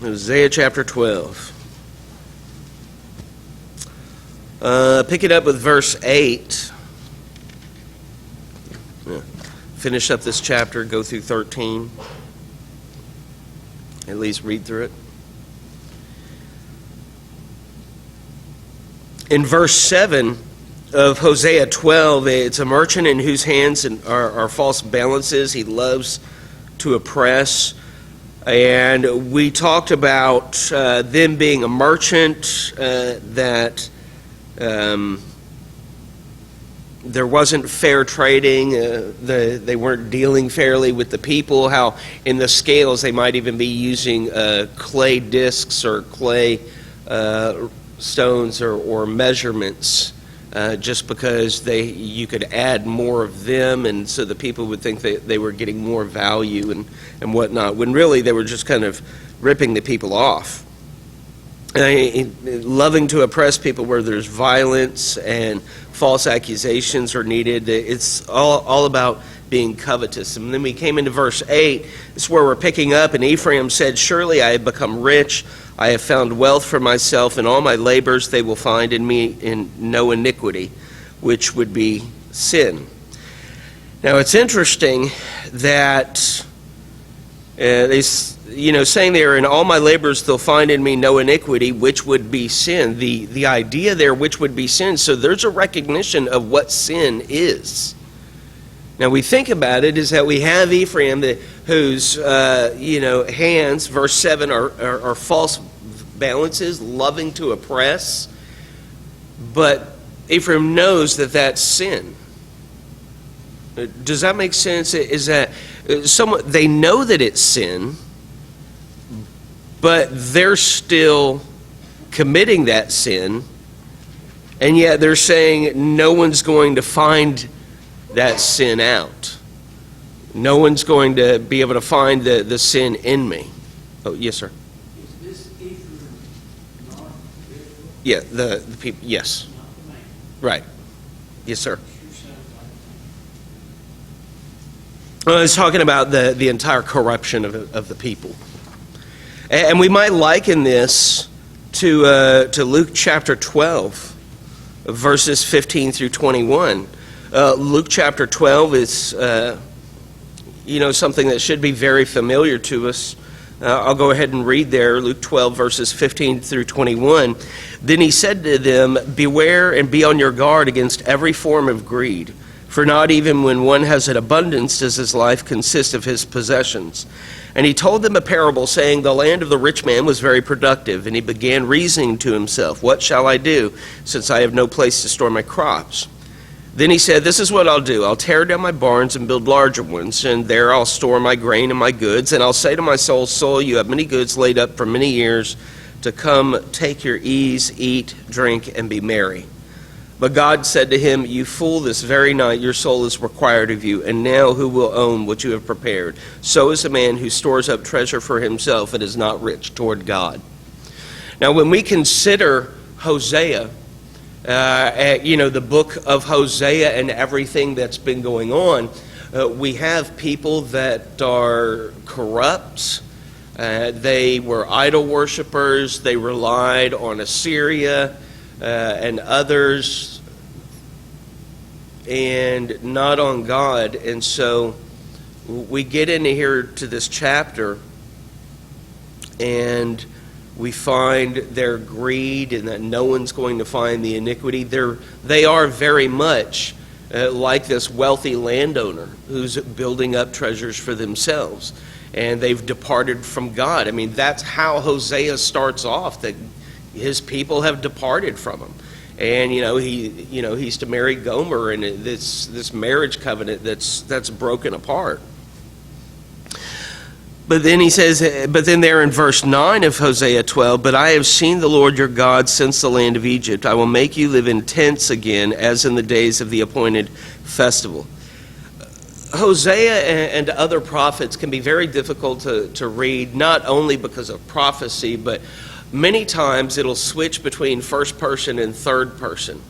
Hosea chapter 12. Pick it up with verse 8. Finish up this chapter, go through 13. At least read through it. In verse 7 of Hosea 12, it's a merchant in whose hands are false balances. He loves to oppress. And we talked about them being a merchant, that there wasn't fair trading. They weren't dealing fairly with the people. How in the scales they might even be using clay discs or clay stones or measurements, just because you could add more of them, and so the people would think that they were getting more value and whatnot, when really they were just kind of ripping the people off. Loving to oppress people where there's violence and false accusations are needed. It's all about being covetous. And then we came into verse 8. This is where we're picking up. And Ephraim said, "Surely I have become rich. I have found wealth for myself. In all my labors they will find in me in no iniquity," which would be sin. Now it's interesting that saying there, "In all my labors they'll find in me no iniquity," which would be sin. The idea there, which would be sin. So there's a recognition of what sin is. Now we think about it, is that we have Ephraim whose hands, verse 7, are false balances, loving to oppress. But Ephraim knows that that's sin. Does that make sense? Is that they know that it's sin, but they're still committing that sin, and yet they're saying no one's going to find that sin out. No one's going to be able to find the sin in me. Oh, yes, sir. Is this Ephraim not Israel? Yeah, the people. Yes. Not the man. Right. Yes, sir. Sure sounds like Well, it's talking about the entire corruption of the people. And we might liken this to Luke chapter 12, verses 15 through 21. Luke chapter 12 is, something that should be very familiar to us. I'll go ahead and read there, Luke 12, verses 15 through 21. "Then he said to them, 'Beware and be on your guard against every form of greed. For not even when one has an abundance does his life consist of his possessions.' And he told them a parable, saying, 'The land of the rich man was very productive, and he began reasoning to himself, What shall I do, since I have no place to store my crops?' Then he said, This is what I'll do. I'll tear down my barns and build larger ones, and there I'll store my grain and my goods. And I'll say to my soul, Soul, you have many goods laid up for many years to come. Take your ease, eat, drink, and be merry.' But God said to him, 'You fool, this very night your soul is required of you, and now who will own what you have prepared? So is the man who stores up treasure for himself and is not rich toward God.'" Now when we consider Hosea, the book of Hosea and everything that's been going on, we have people that are corrupt. They were idol worshipers. They relied on Assyria and others, and not on God. And so we get into here to this chapter, and we find their greed and that no one's going to find the iniquity. They are very much like this wealthy landowner who's building up treasures for themselves, and they've departed from God. I mean, that's how Hosea starts off, that his people have departed from him. And he's to marry Gomer, and this marriage covenant that's broken apart. But then he says, there in verse 9 of Hosea 12, "But I have seen the Lord your God since the land of Egypt. I will make you live in tents again, as in the days of the appointed festival." Hosea and other prophets can be very difficult to read, not only because of prophecy, but many times it'll switch between first person and third person.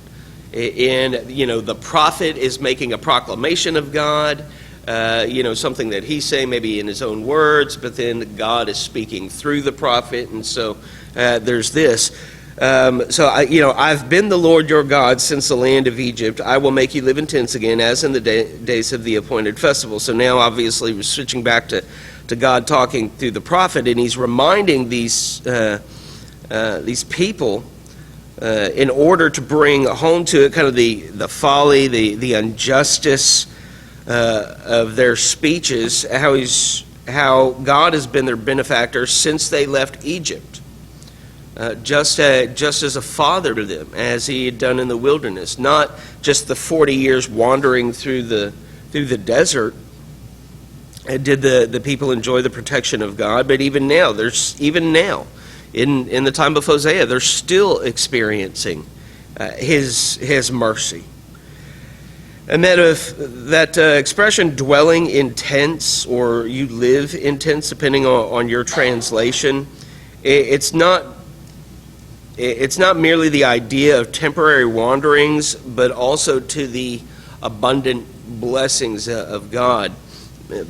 And, the prophet is making a proclamation of God. something that he's saying maybe in his own words, but then God is speaking through the prophet, and so there's this. I've been the Lord your God since the land of Egypt. I will make you live in tents again, as in the days of the appointed festival. So now, obviously, we're switching back to God talking through the prophet, and he's reminding these people in order to bring home to it kind of the folly, the injustice of their speeches, how God has been their benefactor since they left Egypt. Just as a father to them, as he had done in the wilderness, not just the 40 years wandering through the desert. Did the people enjoy the protection of God? But even now, in the time of Hosea, they're still experiencing His mercy. And that expression, dwelling in tents, or you live in tents, depending on your translation, it's not merely the idea of temporary wanderings, but also to the abundant blessings of God.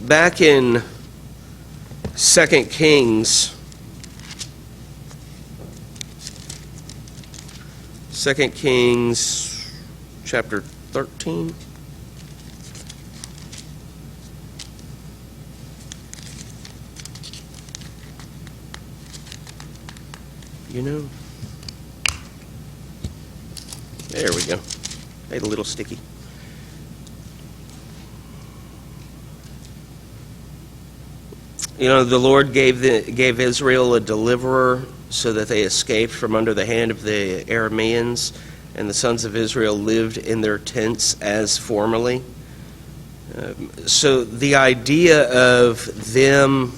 Back in 2 Kings, chapter 13. There we go. Made a little sticky. The Lord gave Israel a deliverer so that they escaped from under the hand of the Arameans, and the sons of Israel lived in their tents as formerly. So the idea of them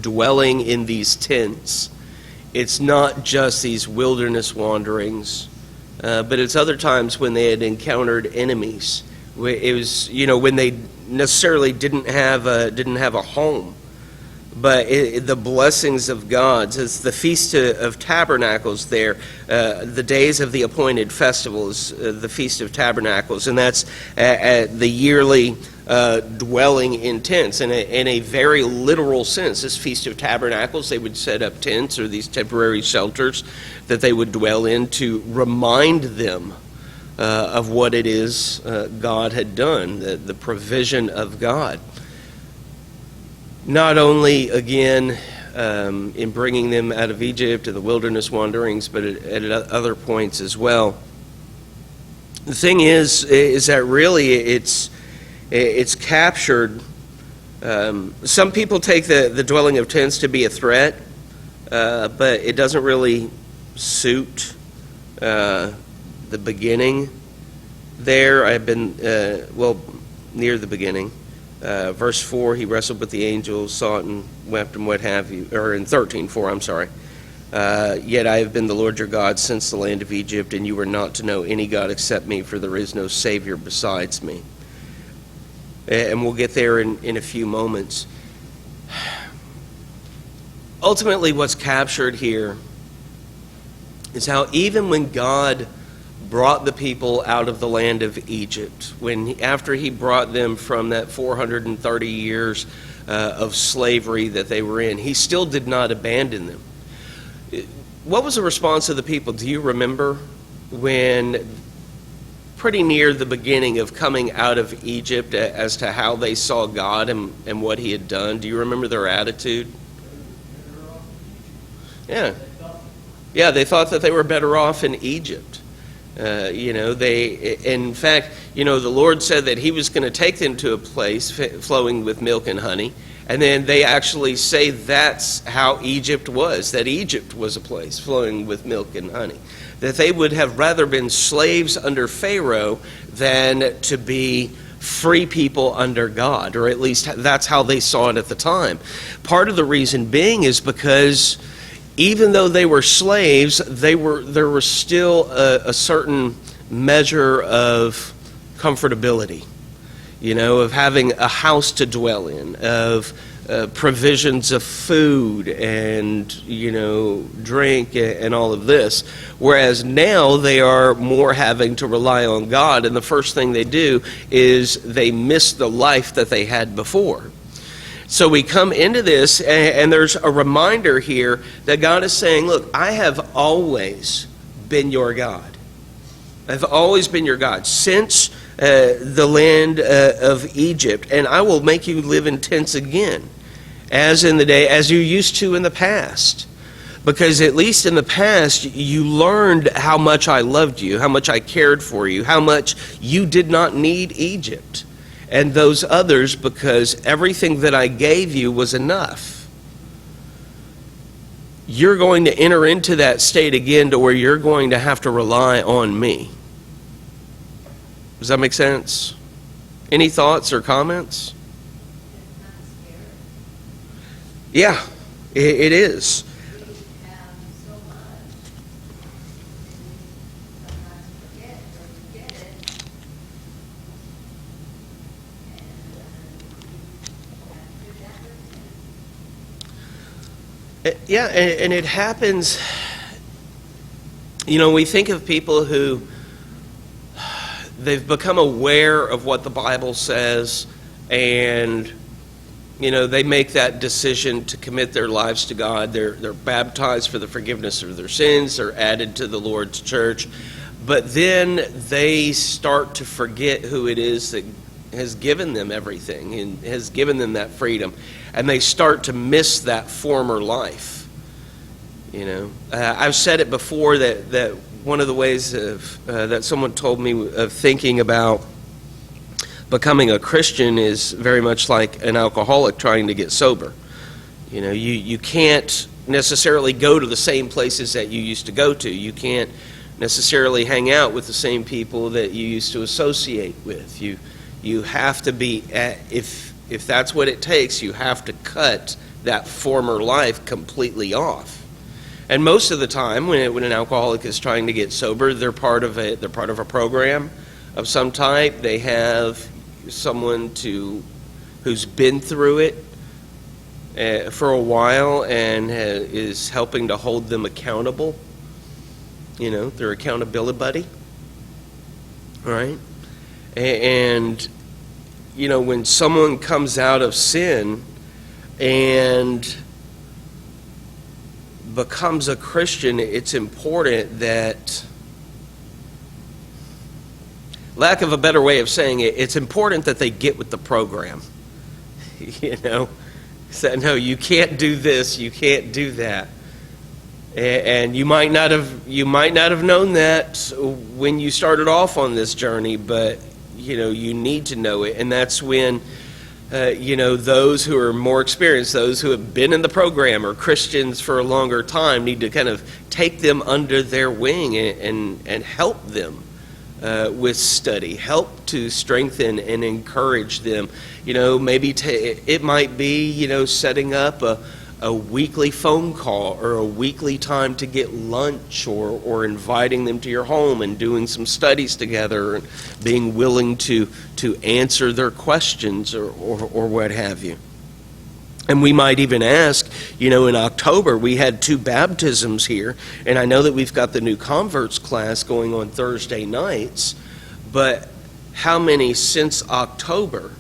dwelling in these tents, it's not just these wilderness wanderings, but it's other times when they had encountered enemies. It was, when they necessarily didn't have a home, but the blessings of God. It's the Feast of Tabernacles there, the days of the appointed festivals, the Feast of Tabernacles, and that's the yearly dwelling in tents. In a very literal sense, this Feast of Tabernacles, they would set up tents or these temporary shelters that they would dwell in to remind them of what it is God had done, the provision of God. Not only, again, in bringing them out of Egypt and the wilderness wanderings, but at other points as well. The thing is that really it's captured. Some people take the dwelling of tents to be a threat, but it doesn't really suit the beginning there. I've been, near the beginning. Verse 4, he wrestled with the angels, saw it and wept and what have you. Or in 13:4, I'm sorry. Yet I have been the Lord your God since the land of Egypt, and you are not to know any God except me, for there is no Savior besides me. And we'll get there in a few moments. Ultimately, what's captured here is how even when God brought the people out of the land of Egypt, after he brought them from that 430 years of slavery that they were in, he still did not abandon them. What was the response of the people? Do you remember when, pretty near the beginning of coming out of Egypt, as to how they saw God and what he had done? Do you remember their attitude? Yeah. Yeah, they thought that they were better off in Egypt. In fact, the Lord said that he was going to take them to a place flowing with milk and honey. And then they actually say that's how Egypt was, that Egypt was a place flowing with milk and honey. That they would have rather been slaves under Pharaoh than to be free people under God, or at least that's how they saw it at the time. Part of the reason being is because even though they were slaves, there was still a certain measure of comfortability, of having a house to dwell in, of provisions of food and, drink and all of this. Whereas now they are more having to rely on God, and the first thing they do is they miss the life that they had before. So we come into this, and there's a reminder here that God is saying, look, I have always been your God. I've always been your God since the land of Egypt, and I will make you live in tents again, as you used to in the past. Because at least in the past, you learned how much I loved you, how much I cared for you, how much you did not need Egypt and those others, because everything that I gave you was enough. You're going to enter into that state again to where you're going to have to rely on me. Does that make sense? Any thoughts or comments? Yeah, it is. Yeah, and it happens, we think of people who, they've become aware of what the Bible says, and, they make that decision to commit their lives to God. They're baptized for the forgiveness of their sins. They're added to the Lord's church. But then they start to forget who it is that has given them everything and has given them that freedom. And they start to miss that former life. I've said it before that one of the ways that someone told me of thinking about becoming a Christian is very much like an alcoholic trying to get sober. You can't necessarily go to the same places that you used to go to. You can't necessarily hang out with the same people that you used to associate with. You have to be, if that's what it takes, you have to cut that former life completely off. And most of the time, when an alcoholic is trying to get sober, they're part of a program of some type. They have someone who's been through it for a while and is helping to hold them accountable. Their accountability buddy. All right? And when someone comes out of sin and becomes a Christian, it's important that, lack of a better way of saying it, it's important that they get with the program. So, no, you can't do this, you can't do that. And you might not have known that when you started off on this journey, but you need to know it. And that's when those who are more experienced, those who have been in the program or Christians for a longer time, need to kind of take them under their wing and help them with study, help to strengthen and encourage them. Maybe it might be, setting up a weekly phone call or a weekly time to get lunch, or inviting them to your home and doing some studies together and being willing to answer their questions or what have you. And we might even ask, in October we had 2 baptisms here, and I know that we've got the new converts class going on Thursday nights, but how many since October?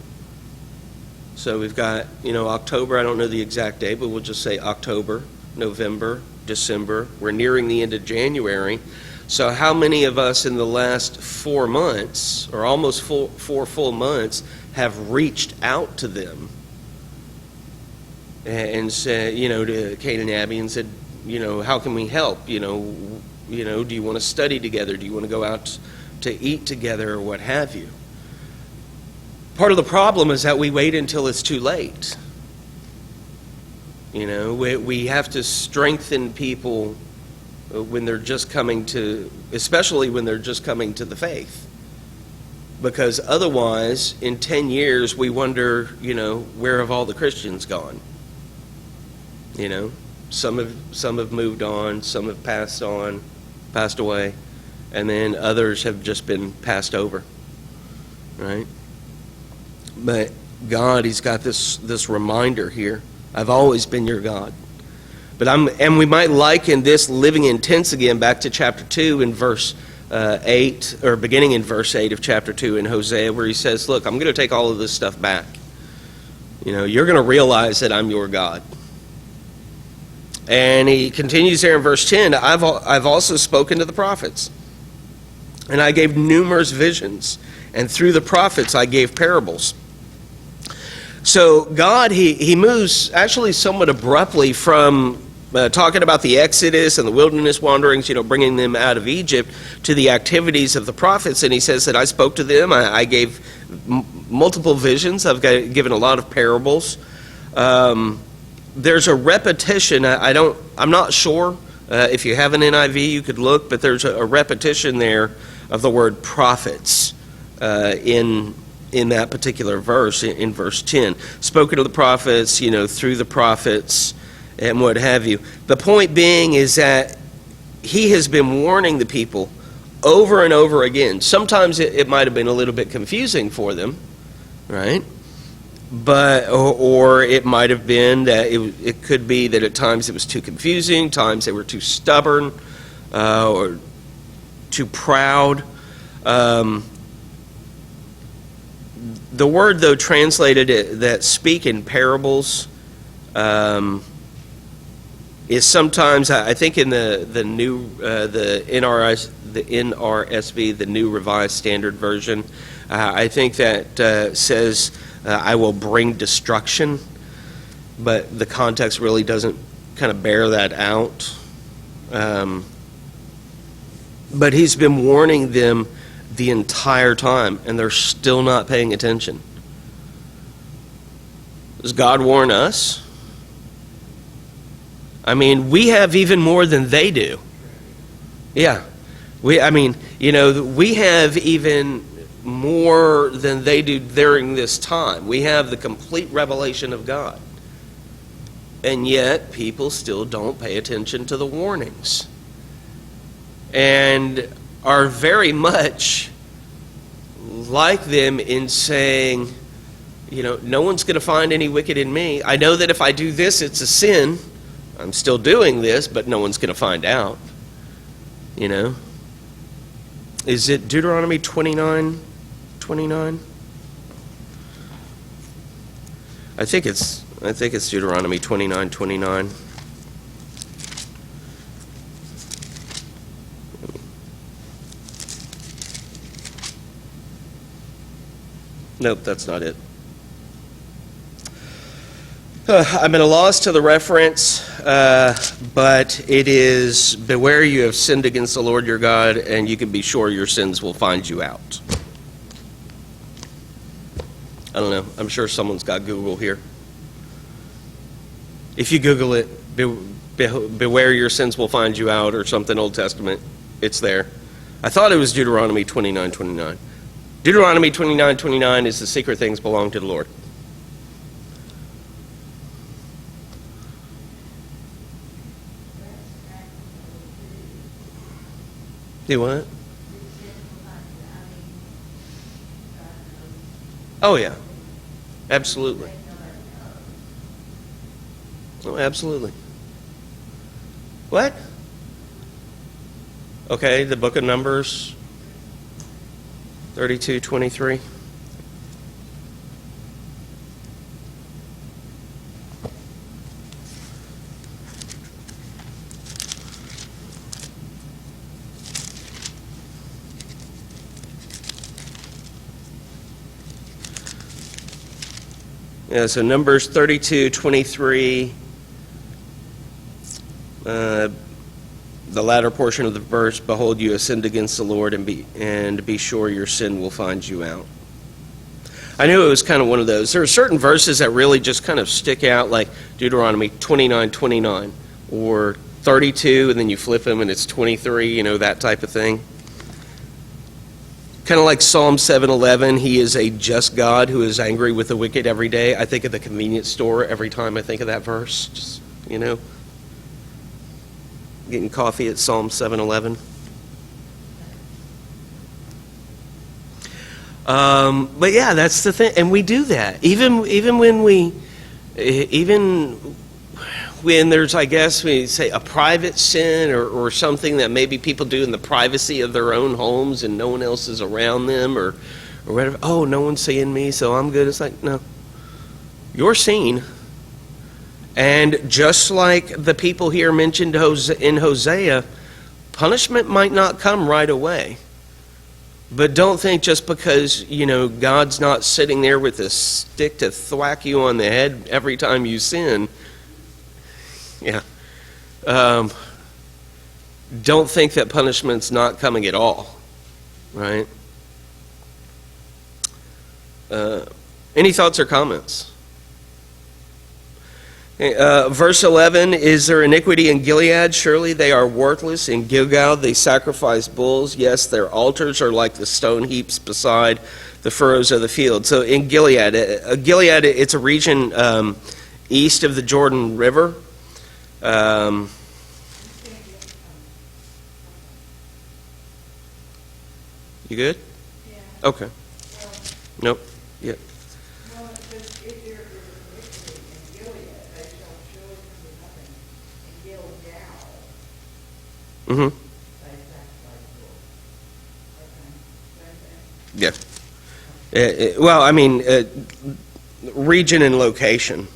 So we've got, October, I don't know the exact date, but we'll just say October, November, December. We're nearing the end of January. So how many of us in the last 4 months, or almost 4 full months, have reached out to them and said, to Kate and Abby, and said, how can we help? Do you want to study together? Do you want to go out to eat together, or what have you? Part of the problem is that we wait until it's too late. We have to strengthen people when they're just coming to, especially when they're just coming to the faith. Because otherwise, in 10 years, we wonder, where have all the Christians gone? Some have moved on, some have passed away, and then others have just been passed over, right? But God, he's got this reminder here. I've always been your God. And we might liken this living in tense again back to chapter 2 in verse 8, or beginning in verse 8 of chapter 2 in Hosea, where he says, look, I'm going to take all of this stuff back. You're going to realize that I'm your God. And he continues there in verse 10, I've also spoken to the prophets, and I gave numerous visions, and through the prophets I gave parables. So God, he moves actually somewhat abruptly from talking about the Exodus and the wilderness wanderings, bringing them out of Egypt, to the activities of the prophets. And he says that I spoke to them. I gave multiple visions. I've given a lot of parables. There's a repetition. I'm not sure. If you have an NIV, you could look, but there's a repetition there of the word prophets in that particular verse, in verse 10. Spoken to the prophets, through the prophets, and what have you. The point being is that he has been warning the people over and over again. Sometimes it might have been a little bit confusing for them, right? But or it might have been that it could be that at times it was too confusing, times they were too stubborn or too proud. The word, though, translated that speak in parables is sometimes, I think, in the new the NRSV, the New Revised Standard Version, I think that says, I will bring destruction, but the context really doesn't kind of bear that out. But he's been warning them the entire time, and they're still not paying attention. Does God warn us? I mean, we have even more than they do. Yeah. We have even more than they do during this time. We have the complete revelation of God. And yet, people still don't pay attention to the warnings. And are very much like them in saying, no one's going to find any wicked in me. I know that if I do this, it's a sin. I'm still doing this, but no one's going to find out. Is it Deuteronomy 29:29? I think it's Deuteronomy 29:29. Nope, that's not it. I'm at a loss to the reference, but it is, beware, you have sinned against the Lord your God, and you can be sure your sins will find you out. I don't know. I'm sure someone's got Google here. If you Google it, beware your sins will find you out, or something Old Testament, it's there. I thought it was Deuteronomy 29:29. Deuteronomy 29:29 is the secret things belong to the Lord. Do what? Oh, yeah. Absolutely. Oh, absolutely. What? Okay, the book of Numbers 32:23. Yeah, so Numbers 32:23, the latter portion of the verse, behold, you have sinned against the Lord, and be sure your sin will find you out. I knew it was kind of one of those. There are certain verses that really just kind of stick out, like Deuteronomy 29:29, or 32, and then you flip them and it's 23, that type of thing. Kind of like Psalm 7:11, he is a just God who is angry with the wicked every day. I think of the convenience store every time I think of that verse. Just, getting coffee at Psalm 7:11. But yeah, that's the thing, and we do that even when there's, I guess, we say a private sin or something that maybe people do in the privacy of their own homes and no one else is around them or whatever. Oh, no one's seeing me, so I'm good. It's like, no, you're seen. And just like the people here mentioned in Hosea, punishment might not come right away. But don't think just because, God's not sitting there with a stick to thwack you on the head every time you sin. Yeah. Don't think that punishment's not coming at all. Right? Any thoughts or comments? Verse 11, is there iniquity in Gilead? Surely they are worthless. In Gilgal they sacrifice bulls. Yes, their altars are like the stone heaps beside the furrows of the field. So in Gilead, it's a region east of the Jordan River. You good? Yeah. Okay. Nope. Yeah. Mm-hmm. Yeah. Well, I mean, region and location.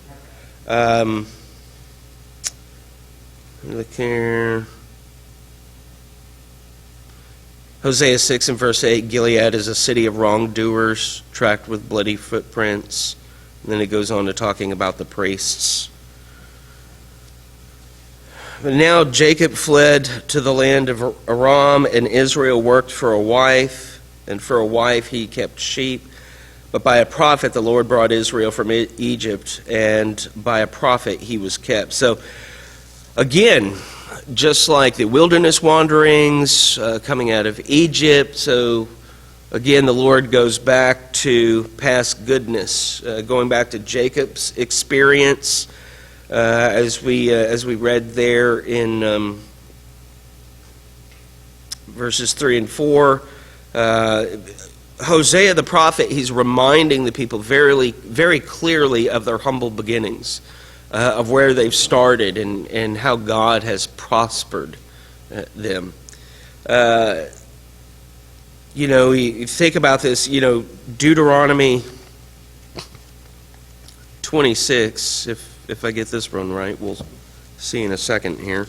Look here. Hosea 6 and verse 8, Gilead is a city of wrongdoers, tracked with bloody footprints. And then it goes on to talking about the priests. But now Jacob fled to the land of Aram, and Israel worked for a wife, and for a wife he kept sheep. But by a prophet the Lord brought Israel from Egypt, and by a prophet he was kept. So again, just like the wilderness wanderings coming out of Egypt, so again the Lord goes back to past goodness, going back to Jacob's experience. As we read there in verses 3 and 4, Hosea the prophet, he's reminding the people very, very clearly of their humble beginnings, of where they've started and how God has prospered them. You think about this, Deuteronomy 26, if I get this one right, we'll see in a second here.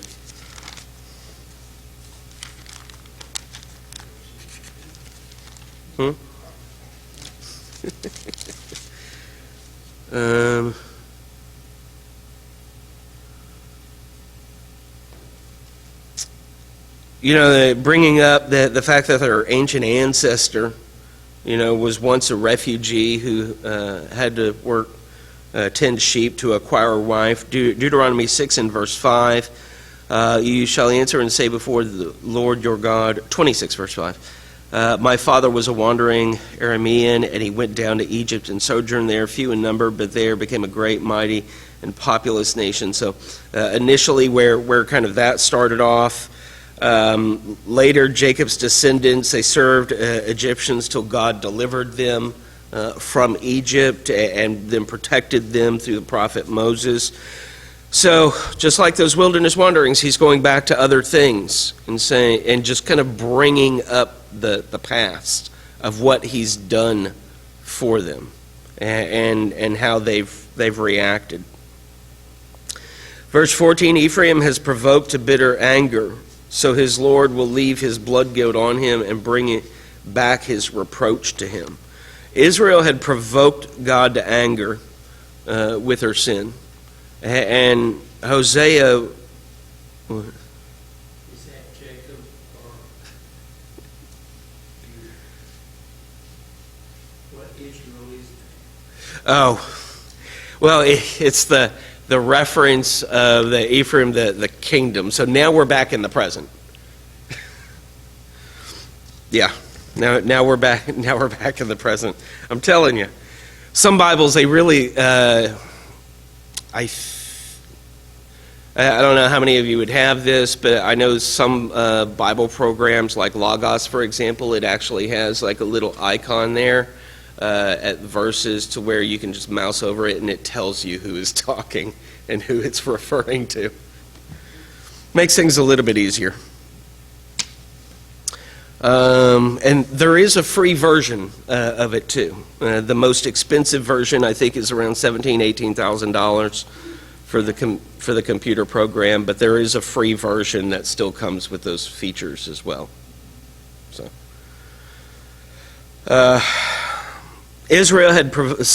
Bringing up the fact that their ancient ancestor, was once a refugee who had to work, tend sheep to acquire a wife. Deuteronomy 6 and verse 5, you shall answer and say before the Lord your God, 26 verse 5, my father was a wandering Aramean, and he went down to Egypt and sojourned there, few in number, but there became a great, mighty, and populous nation. So initially where kind of that started off. Later, Jacob's descendants, they served Egyptians till God delivered them from Egypt and then protected them through the prophet Moses. So, just like those wilderness wanderings, he's going back to other things and just kind of bringing up the past of what he's done for them and how they've reacted. Verse 14, Ephraim has provoked to bitter anger, so his Lord will leave his blood guilt on him and bring it back his reproach to him. Israel had provoked God to anger with her sin. And Hosea... Is that Jacob or what Israel is? Oh, well, it's the reference of the Ephraim, the kingdom. So now we're back in the present. Yeah. Now we're back in the present. I'm telling you, some Bibles, they really I don't know how many of you would have this, but I know some Bible programs like Logos, for example, it actually has like a little icon there at verses to where you can just mouse over it and it tells you who is talking and who it's referring to. Makes things a little bit easier. And there is a free version of it too. The most expensive version I think is around $18,000 for the computer program, but there is a free version that still comes with those features as well. So Israel had provoked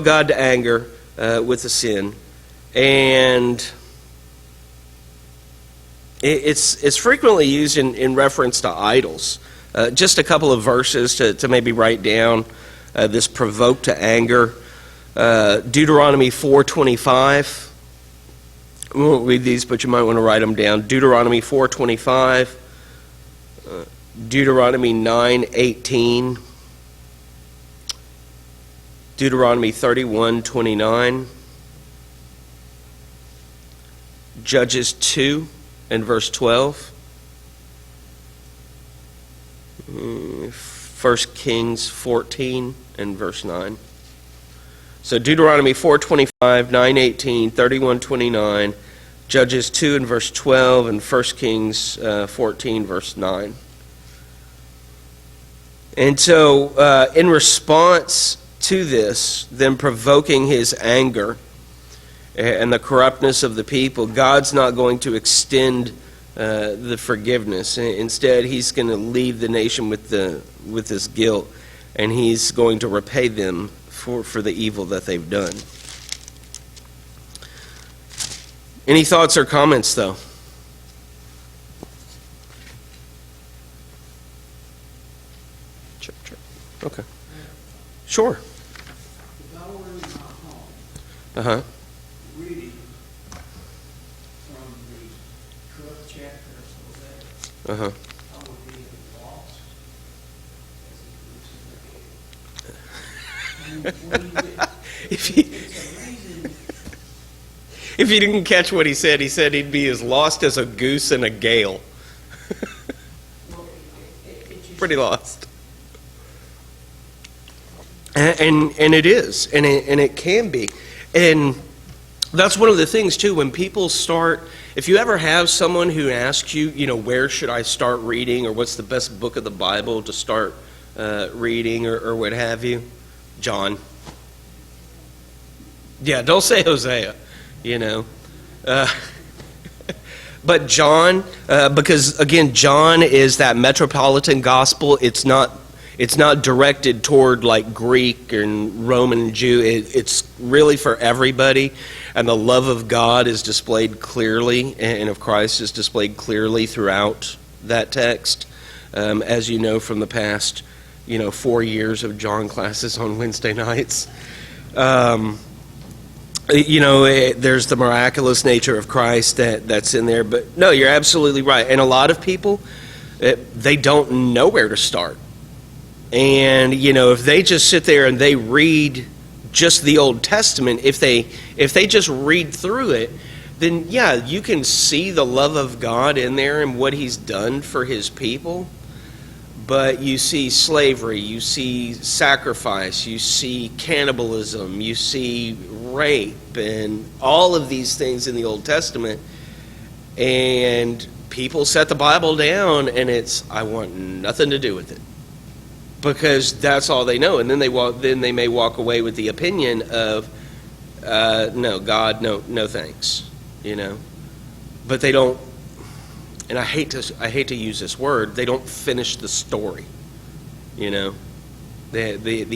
God to anger with the sin, and it's frequently used in reference to idols. Just a couple of verses to maybe write down this provoke to anger. Deuteronomy 4:25. We won't read these, but you might want to write them down. Deuteronomy 4:25. Deuteronomy 9:18. Deuteronomy 31:29. Judges 2 and verse 12. 1 Kings 14 and verse 9. So Deuteronomy 4:25, 9:18, 31:29, Judges 2 and verse 12, and 1 Kings 14 verse 9. And so in response to this, them provoking his anger and the corruptness of the people, God's not going to extend the forgiveness. Instead, he's going to leave the nation with this guilt, and he's going to repay them for the evil that they've done. Any thoughts or comments, though? Sure. Okay. Sure. If I were in my home, Uh-huh. reading from the 12th chapter of Hosea, Uh-huh. I would be lost as a goose in the gate. And when you get, If it's amazing. If you didn't catch what he said he'd be as lost as a goose in a gale. Well, it just, Pretty lost. And it is, and it can be. And that's one of the things, too, when people start, if you ever have someone who asks you, where should I start reading, or what's the best book of the Bible to start reading, or what have you, John. Yeah, don't say Hosea, But John, because, again, John is that metropolitan gospel. It's not directed toward like Greek and Roman and Jew. It's really for everybody, and the love of God is displayed clearly, and of Christ is displayed clearly throughout that text. As you know from the past, 4 years of John classes on Wednesday nights. There's the miraculous nature of Christ that's in there. But no, you're absolutely right. And a lot of people, they don't know where to start. And, if they just sit there and they read just the Old Testament, if they just read through it, then, yeah, you can see the love of God in there and what he's done for his people. But you see slavery, you see sacrifice, you see cannibalism, you see rape, and all of these things in the Old Testament. And people set the Bible down, and I want nothing to do with it. Because that's all they know, and then they may walk away with the opinion of, no, God, no thanks, But they don't, and I hate to use this word, they don't finish the story, the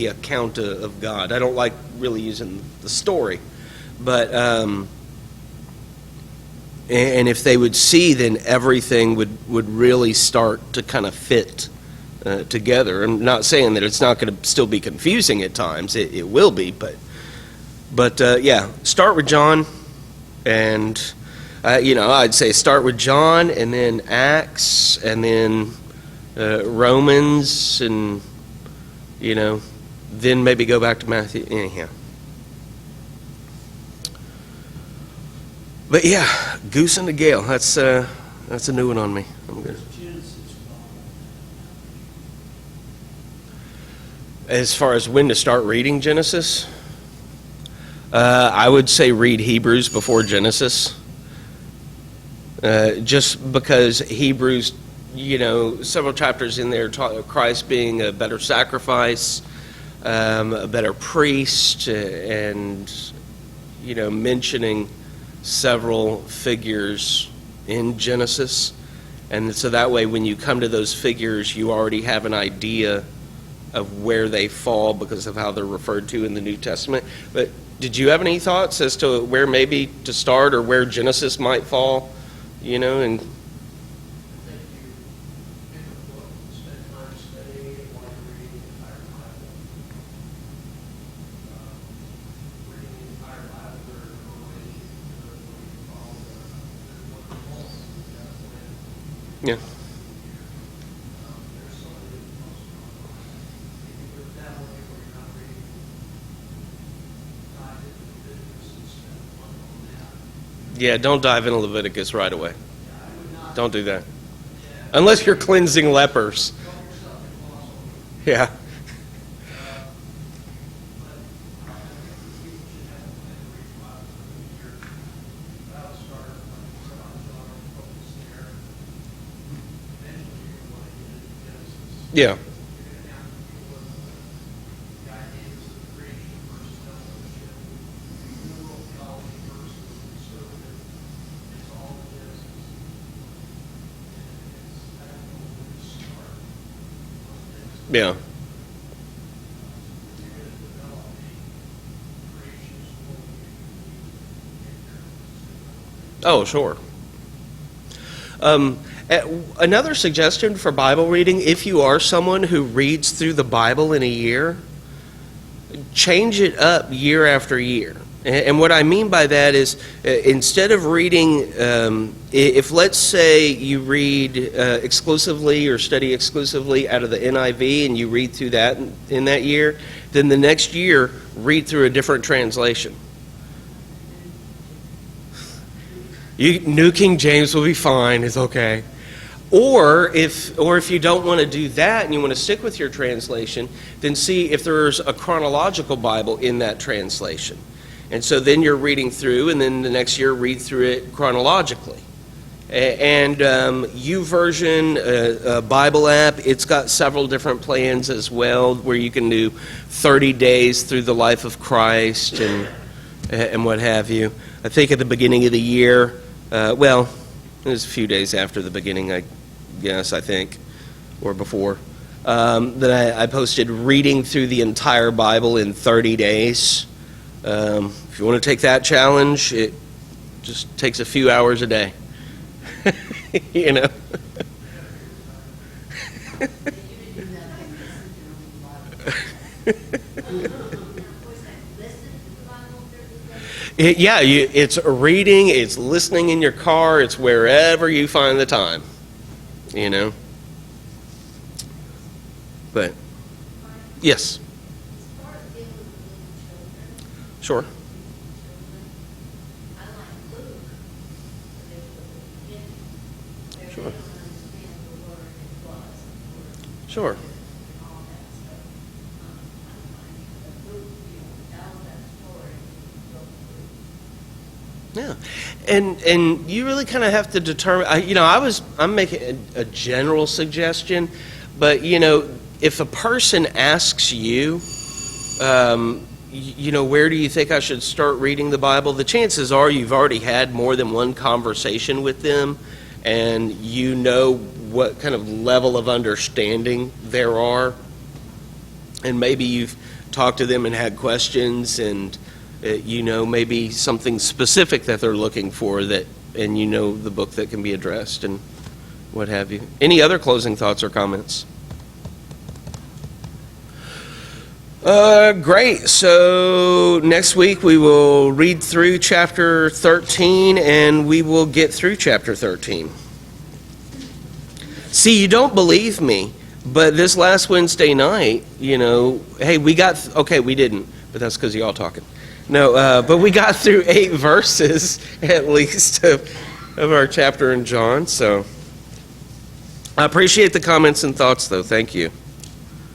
account of God. I don't like really using the story, but and if they would see, then everything would really start to kind of fit together. I'm not saying that it's not going to still be confusing at times. It will be, but yeah, start with John, and I'd say start with John, and then Acts, and then Romans, and then maybe go back to Matthew. Anyhow. But yeah, Goose and the Gale. That's a new one on me. I'm good. As far as when to start reading Genesis, I would say read Hebrews before Genesis. Just because Hebrews, several chapters in there talk about Christ being a better sacrifice, a better priest, and mentioning several figures in Genesis. And so that way when you come to those figures, you already have an idea of where they fall because of how they're referred to in the New Testament. But did you have any thoughts as to where maybe to start or where Genesis might fall? And yeah. Yeah, don't dive into Leviticus right away. Don't do that. Unless you're cleansing lepers. Yeah. Yeah. Yeah. Oh, sure. Another suggestion for Bible reading, if you are someone who reads through the Bible in a year, change it up year after year. And what I mean by that is, instead of reading, if let's say you read exclusively or study exclusively out of the NIV and you read through that in that year, then the next year read through a different translation. New King James will be fine, it's okay. Or if you don't want to do that and you want to stick with your translation, then see if there's a chronological Bible in that translation. And so then you're reading through, and then the next year read through it chronologically. And YouVersion, a Bible app, it's got several different plans as well, where you can do 30 days through the life of Christ and what have you. I think at the beginning of the year, it was a few days after the beginning, I guess, I think, or before, that I posted reading through the entire Bible in 30 days. If you want to take that challenge, it just takes a few hours a day. It's reading, it's listening in your car, it's wherever you find the time, But, yes. Sure. Sure. Yeah, and you really kind of have to determine. I'm making a general suggestion, but if a person asks you, where do you think I should start reading the Bible? The chances are you've already had more than one conversation with them, and you know what kind of level of understanding there are, and maybe you've talked to them and had questions, and maybe something specific that they're looking for, and the book that can be addressed and what have you. Any other closing thoughts or comments? Great. So next week we will read through chapter 13 and we will get through chapter 13. See, you don't believe me, but this last Wednesday night, hey, we didn't, but that's because y'all talking. No, but we got through 8 verses, at least, of our chapter in John, so I appreciate the comments and thoughts, though. Thank you.